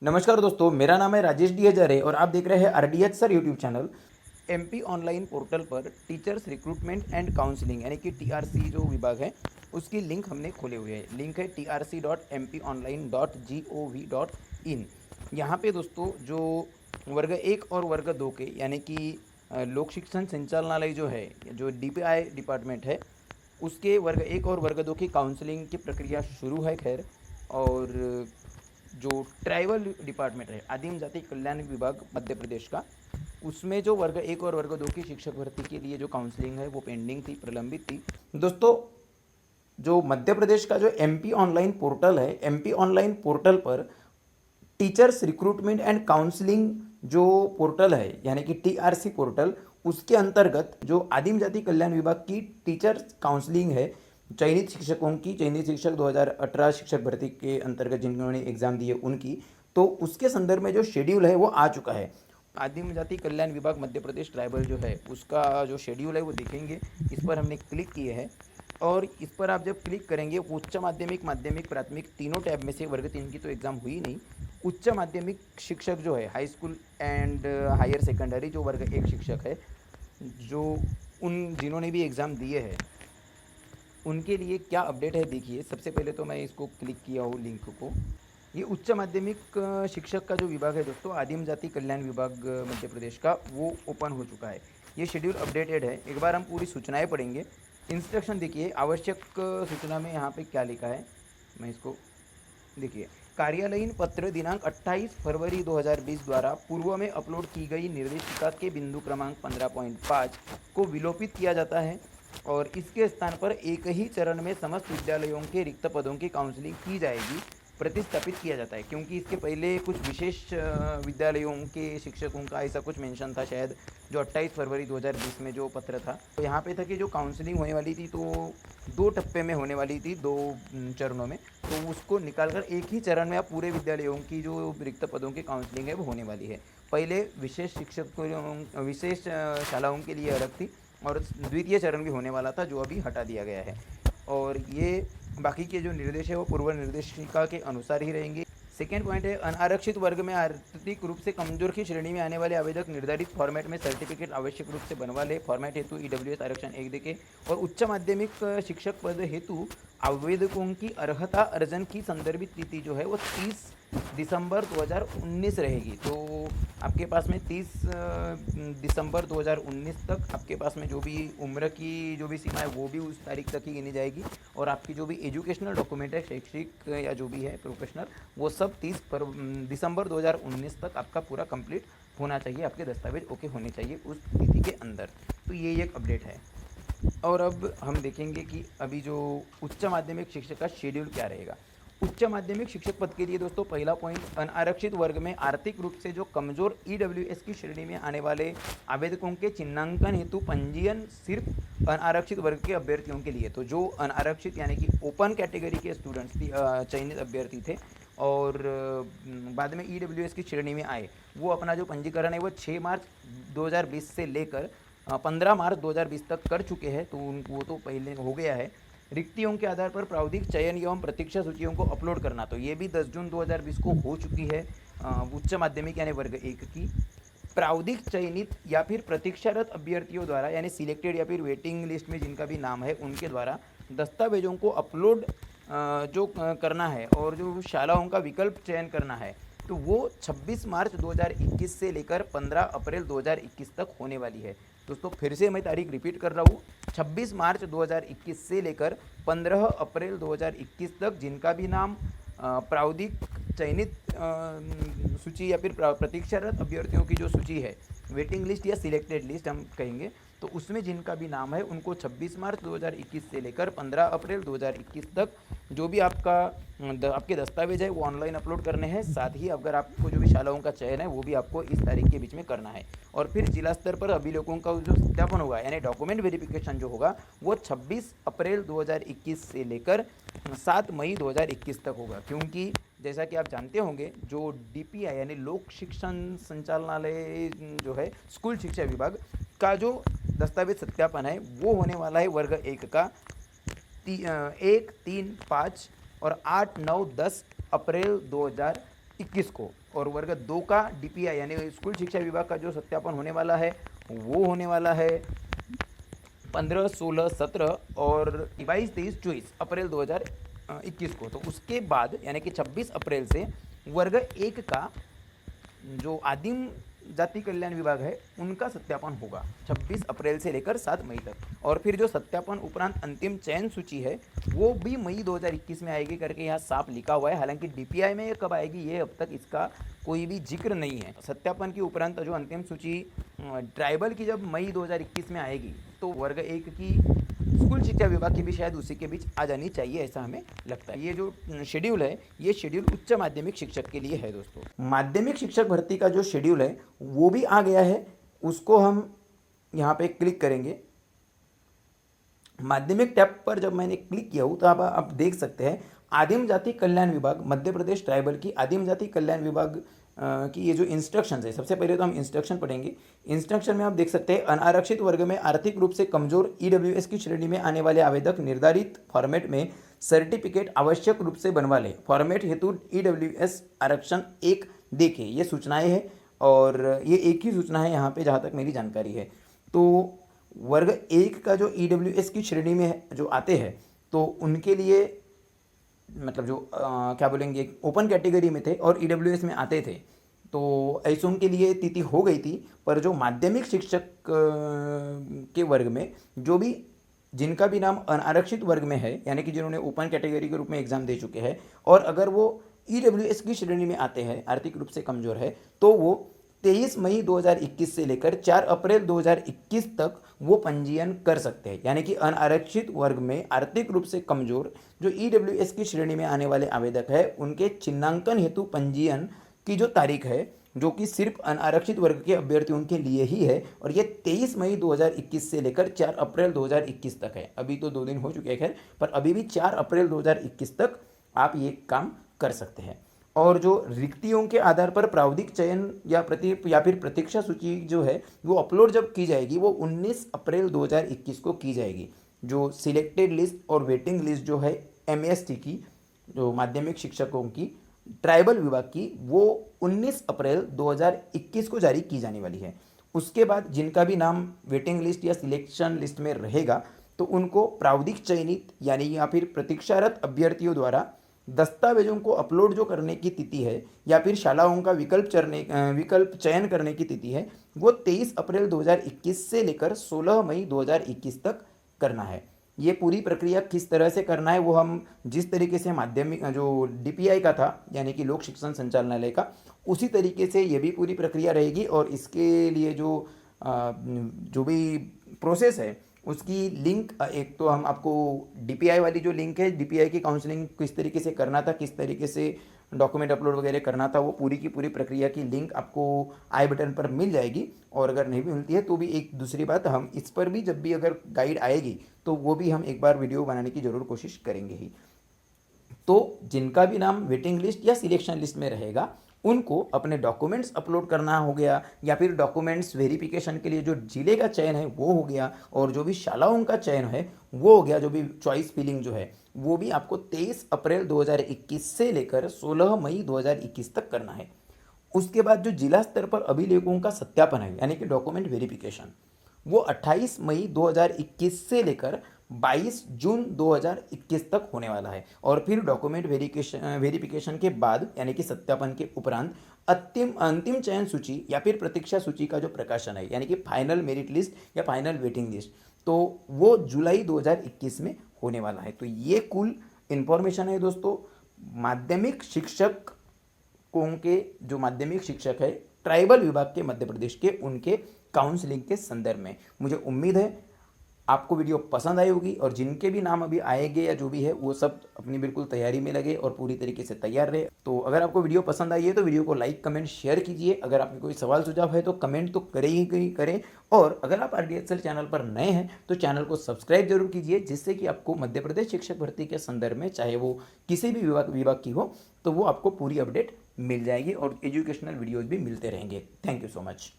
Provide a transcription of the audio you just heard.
नमस्कार दोस्तों, मेरा नाम है राजेश डी हजारे और आप देख रहे हैं RDH sir YouTube channel. MP online portal पर टीचर्स रिक्रूटमेंट एंड काउंसलिंग यानी कि टीआरसी जो विभाग है उसकी लिंक हमने खोले हुए हैं। लिंक है trc.mpionline.gov.in। यहाँ पे दोस्तों जो वर्ग एक और वर्ग दो के यानी कि लोक शिक्षण संचालनालय जो है, जो डीपीआई डिपार्टमेंट है, उसके वर्ग एक और वर्ग दो की काउंसलिंग की प्रक्रिया शुरू है। खैर, और जो ट्राइबल डिपार्टमेंट है, आदिम जाति कल्याण विभाग मध्य प्रदेश का, उसमें जो वर्ग एक और वर्ग दो की शिक्षक भर्ती के लिए जो काउंसलिंग है वो पेंडिंग थी, प्रलंबित थी। दोस्तों, जो मध्य प्रदेश का जो एमपी ऑनलाइन पोर्टल है, एमपी ऑनलाइन पोर्टल पर टीचर्स रिक्रूटमेंट एंड काउंसलिंग जो पोर्टल है यानी कि टीआरसी पोर्टल, उसके अंतर्गत जो आदिम जाति कल्याण विभाग की टीचर्स काउंसलिंग है, चयनित शिक्षकों की, चयनित शिक्षक 2018 शिक्षक भर्ती के अंतर्गत जिन्होंने एग्जाम दिए उनकी, तो उसके संदर्भ में जो शेड्यूल है वो आ चुका है। आदिम जाति कल्याण विभाग मध्य प्रदेश ट्राइबल जो है उसका जो शेड्यूल है वो देखेंगे। इस पर हमने क्लिक किए हैं और इस पर आप जब क्लिक करेंगे, उच्च माध्यमिक, माध्यमिक, प्राथमिक तीनों टैब में से वर्ग 3 की तो एग्ज़ाम हुई नहीं। उच्च माध्यमिक शिक्षक जो है, high school and higher secondary जो वर्ग एक शिक्षक है, जो उन जिन्होंने भी एग्ज़ाम दिए हैं उनके लिए क्या अपडेट है देखिए। सबसे पहले तो मैं इसको क्लिक किया हूँ लिंक को। ये उच्च माध्यमिक शिक्षक का जो विभाग है दोस्तों, आदिम जाति कल्याण विभाग मध्य प्रदेश का, वो ओपन हो चुका है। ये शेड्यूल अपडेटेड है। एक बार हम पूरी सूचनाएं पढ़ेंगे। इंस्ट्रक्शन देखिए, आवश्यक सूचना में यहाँ पे क्या लिखा है, मैं इसको देखिए। कार्यालयीन पत्र दिनांक 28 फरवरी 2020 द्वारा पूर्व में अपलोड की गई निर्देशिका के बिंदु क्रमांक 15.5 को विलोपित किया जाता है और इसके स्थान पर एक ही चरण में समस्त विद्यालयों के रिक्त पदों की काउंसलिंग की जाएगी, प्रतिस्थापित किया जाता है। क्योंकि इसके पहले कुछ विशेष विद्यालयों के शिक्षकों का ऐसा कुछ मेंशन था शायद, जो 28 फरवरी 2020 में जो पत्र था, तो यहाँ पे था कि जो काउंसलिंग होने वाली थी तो 2 टप्पे में होने वाली थी, 2 चरणों में, तो उसको निकालकर एक ही चरण में अब पूरे विद्यालयों की जो रिक्त पदों की काउंसलिंग है वो होने वाली है। पहले विशेष शिक्षकों, विशेष शालाओं के लिए अलग थी और द्वितीय चरण भी होने वाला था, जो अभी हटा दिया गया है। और ये बाकी के जो निर्देश है वो पूर्व निर्देशिका के अनुसार ही रहेंगे। सेकेंड पॉइंट है, अनारक्षित वर्ग में आर्थिक रूप से कमजोर की श्रेणी में आने वाले आवेदक निर्धारित फॉर्मेट में सर्टिफिकेट आवश्यक रूप से बनवा ले। फॉर्मेट हेतु ईडब्ल्यूएस आरक्षण 1 देके और उच्च माध्यमिक शिक्षक पद हेतु आवेदकों की अर्हता अर्जन की संदर्भित तिथि जो है वो 30 दिसंबर 2019 रहेगी। तो आपके पास में 30 दिसंबर 2019 तक आपके पास में जो भी उम्र की जो भी सीमा है वो भी उस तारीख तक ही गिनी जाएगी और आपकी जो भी एजुकेशनल डॉक्यूमेंट है, शैक्षिक या जो भी है प्रोफेशनल, वो सब 30 दिसंबर 2019 तक आपका पूरा कंप्लीट होना चाहिए। आपके दस्तावेज ओके होने चाहिए उस तिथि के अंदर। तो ये एक अपडेट है। और अब हम देखेंगे कि अभी जो उच्च माध्यमिक शिक्षक का शेड्यूल क्या रहेगा। उच्च माध्यमिक शिक्षक पद के लिए दोस्तों पहला पॉइंट, अनारक्षित वर्ग में आर्थिक रूप से जो कमजोर ईडब्ल्यूएस की श्रेणी में आने वाले आवेदकों के चिन्हांकन हेतु पंजीयन सिर्फ अनारक्षित वर्ग के अभ्यर्थियों के लिए। तो जो अनारक्षित यानी कि ओपन कैटेगरी के स्टूडेंट्स चयनित अभ्यर्थी थे और बाद में ईडब्ल्यूएस की श्रेणी में आए, वो अपना जो पंजीकरण है वो 6 मार्च 2020 से लेकर 15 मार्च 2020 तक कर चुके हैं, तो वो तो पहले हो गया है। रिक्तियों के आधार पर प्रावधिक चयन एवं प्रतीक्षा सूचियों को अपलोड करना, तो ये भी 10 जून 2020 को हो चुकी है। उच्च माध्यमिक यानी वर्ग 1 की प्रावधिक चयनित या फिर प्रतीक्षारत अभ्यर्थियों द्वारा यानी सिलेक्टेड या फिर वेटिंग लिस्ट में जिनका भी नाम है उनके द्वारा दस्तावेजों को अपलोड जो करना है और जो शालाओं का विकल्प चयन करना है, तो वो 26 मार्च 2021 से लेकर 15 अप्रैल 2021 तक होने वाली है। दोस्तों फिर से मैं तारीख रिपीट कर रहा हूँ, 26 मार्च 2021 से लेकर 15 अप्रैल 2021 तक जिनका भी नाम प्रावधिक चयनित सूची या फिर प्रतीक्षारत अभ्यर्थियों की जो सूची है, वेटिंग लिस्ट या सिलेक्टेड लिस्ट हम कहेंगे, तो उसमें जिनका भी नाम है उनको 26 मार्च 2021 से लेकर 15 अप्रैल 2021 तक जो भी आपके दस्तावेज है वो ऑनलाइन अपलोड करने हैं। साथ ही अगर आपको जो भी शालाओं का चयन है वो भी आपको इस तारीख के बीच में करना है। और फिर जिला स्तर पर अभिलेखों का जो सत्यापन होगा यानी डॉक्यूमेंट वेरिफिकेशन जो होगा वो 26 अप्रैल 2021 से लेकर 7 मई 2021 तक होगा। क्योंकि जैसा कि आप जानते होंगे, जो डीपीआई यानी लोक शिक्षण संचालनालय जो है, स्कूल शिक्षा विभाग का जो दस्तावेज सत्यापन है वो होने वाला है वर्ग 1 का 1, 3, 5 और 8, 9, 10 अप्रैल 2021 2021 को, और वर्ग 2 का DPI यानी स्कूल शिक्षा विभाग का जो सत्यापन होने वाला है वो होने वाला है 15, 16, 17 और 22, 23, 24 अप्रैल 2021 को। तो उसके बाद यानी कि 26 अप्रैल से वर्ग 1 का जो आदिम जाति कल्याण विभाग है उनका सत्यापन होगा 26 अप्रैल से लेकर 7 मई तक। और फिर जो सत्यापन उपरांत अंतिम चयन सूची है वो भी मई 2021 में आएगी करके यहाँ साफ लिखा हुआ है। हालांकि DPI में ये कब आएगी ये अब तक इसका कोई भी जिक्र नहीं है। सत्यापन की उपरांत जो अंतिम सूची ट्राइबल की जब मई 2021 में आएगी तो वर्ग 1 की स्कूल शिक्षा विभाग की भी शायद उसी के बीच आ जानी चाहिए, ऐसा हमें लगता है। ये जो शेड्यूल है ये शेड्यूल उच्च माध्यमिक शिक्षक के लिए है दोस्तों। माध्यमिक शिक्षक भर्ती का जो शेड्यूल है वो भी आ गया है, उसको हम यहाँ पे क्लिक करेंगे। माध्यमिक टैब पर जब मैंने क्लिक किया हूँ तो आप देख सकते हैं आदिम जाति कल्याण विभाग मध्य प्रदेश ट्राइबल की आदिम जाति कल्याण विभाग की ये जो इंस्ट्रक्शंस है, सबसे पहले तो हम इंस्ट्रक्शन पढ़ेंगे। इंस्ट्रक्शन में आप देख सकते हैं अनारक्षित वर्ग में आर्थिक रूप से कमजोर EWS की श्रेणी में आने वाले आवेदक निर्धारित फॉर्मेट में सर्टिफिकेट आवश्यक रूप से बनवा ले। फॉर्मेट हेतु EWS आरक्षण 1 देखें, ये सूचनाएं हैं और ये एक ही सूचना है यहाँ पे जहाँ तक मेरी जानकारी है। तो वर्ग 1 का जो EWS की श्रेणी में जो आते हैं तो उनके लिए मतलब जो क्या बोलेंगे ओपन कैटेगरी में थे और EWS में आते थे तो ऐसों के लिए तिथि हो गई थी। पर जो माध्यमिक शिक्षक के वर्ग में जो भी जिनका भी नाम अनारक्षित वर्ग में है यानी कि जिन्होंने ओपन कैटेगरी के रूप में एग्जाम दे चुके हैं और अगर वो EWS की श्रेणी में आते हैं आर्थिक रूप से कमजोर है तो वो 23 मई 2021 से लेकर 4 अप्रैल 2021 तक वो पंजीयन कर सकते हैं। यानी कि अनारक्षित वर्ग में आर्थिक रूप से कमजोर जो EWS की श्रेणी में आने वाले आवेदक है उनके चिन्हांकन हेतु पंजीयन की जो तारीख है जो कि सिर्फ अनारक्षित वर्ग के अभ्यर्थियों के लिए ही है और ये 23 मई 2021 से लेकर 4 अप्रैल 2021 तक है। अभी तो 2 दिन हो चुके हैं खैर, पर अभी भी 4 अप्रैल 2021 तक आप ये काम कर सकते हैं। और जो रिक्तियों के आधार पर प्रावधिक चयन या फिर प्रतीक्षा सूची जो है वो अपलोड जब की जाएगी वो 19 अप्रैल 2021 को की जाएगी। जो सिलेक्टेड लिस्ट और वेटिंग लिस्ट जो है MST की जो माध्यमिक शिक्षकों की ट्राइबल विभाग की वो 19 अप्रैल 2021 को जारी की जाने वाली है। उसके बाद जिनका भी नाम वेटिंग लिस्ट या सिलेक्शन लिस्ट में रहेगा तो उनको प्रावधिक चयनित यानी या फिर प्रतीक्षारत अभ्यर्थियों द्वारा दस्तावेजों को अपलोड जो करने की तिथि है या फिर शालाओं का विकल्प चयन करने की तिथि है वो 23 अप्रैल 2021 से लेकर 16 मई 2021 तक करना है। ये पूरी प्रक्रिया किस तरह से करना है वो हम जिस तरीके से माध्यमिक जो DPI का था यानी कि लोक शिक्षण संचालनालय का उसी तरीके से ये भी पूरी प्रक्रिया रहेगी। और इसके लिए जो भी प्रोसेस है उसकी लिंक एक तो हम आपको DPI वाली जो लिंक है DPI की काउंसलिंग किस तरीके से करना था, किस तरीके से डॉक्यूमेंट अपलोड वगैरह करना था, वो पूरी की पूरी प्रक्रिया की लिंक आपको आई बटन पर मिल जाएगी। और अगर नहीं भी मिलती है तो भी एक दूसरी बात हम इस पर भी जब भी अगर गाइड आएगी तो वो भी हम एक बार वीडियो बनाने की ज़रूर कोशिश करेंगे ही। तो जिनका भी नाम वेटिंग लिस्ट या सिलेक्शन लिस्ट में रहेगा उनको अपने डॉक्यूमेंट्स अपलोड करना हो गया या फिर डॉक्यूमेंट्स वेरिफिकेशन के लिए जो जिले का चयन है वो हो गया और जो भी शालाओं का चयन है वो हो गया, जो भी चॉइस फिलिंग जो है वो भी आपको 23 अप्रैल 2021 से लेकर 16 मई 2021 तक करना है। उसके बाद जो जिला स्तर पर अभिलेखों का सत्यापन है यानी कि डॉक्यूमेंट वेरिफिकेशन वो 28 मई 2021 से लेकर 22 जून 2021 तक होने वाला है। और फिर डॉक्यूमेंट वेरिफिकेशन के बाद यानी कि सत्यापन के उपरांत अंतिम चयन सूची या फिर प्रतीक्षा सूची का जो प्रकाशन है यानी कि फाइनल मेरिट लिस्ट या फाइनल वेटिंग लिस्ट तो वो जुलाई 2021 में होने वाला है। तो ये कुल इन्फॉर्मेशन है दोस्तों माध्यमिक शिक्षकों के जो माध्यमिक शिक्षक है ट्राइबल विभाग के मध्य प्रदेश के उनके काउंसलिंग के संदर्भ में। मुझे उम्मीद है आपको वीडियो पसंद आई होगी और जिनके भी नाम अभी आएंगे या जो भी है वो सब अपनी बिल्कुल तैयारी में लगे और पूरी तरीके से तैयार रहे। तो अगर आपको वीडियो पसंद आई है तो वीडियो को लाइक कमेंट शेयर कीजिए। अगर आपके कोई सवाल सुझाव है तो कमेंट तो करें और अगर आप RDSL चैनल पर नए हैं तो चैनल को सब्सक्राइब जरूर कीजिए जिससे कि आपको मध्य प्रदेश शिक्षक भर्ती के संदर्भ में चाहे वो किसी भी विभाग की हो तो वो आपको पूरी अपडेट मिल जाएगी और एजुकेशनल वीडियोज़ भी मिलते रहेंगे। Thank you so much.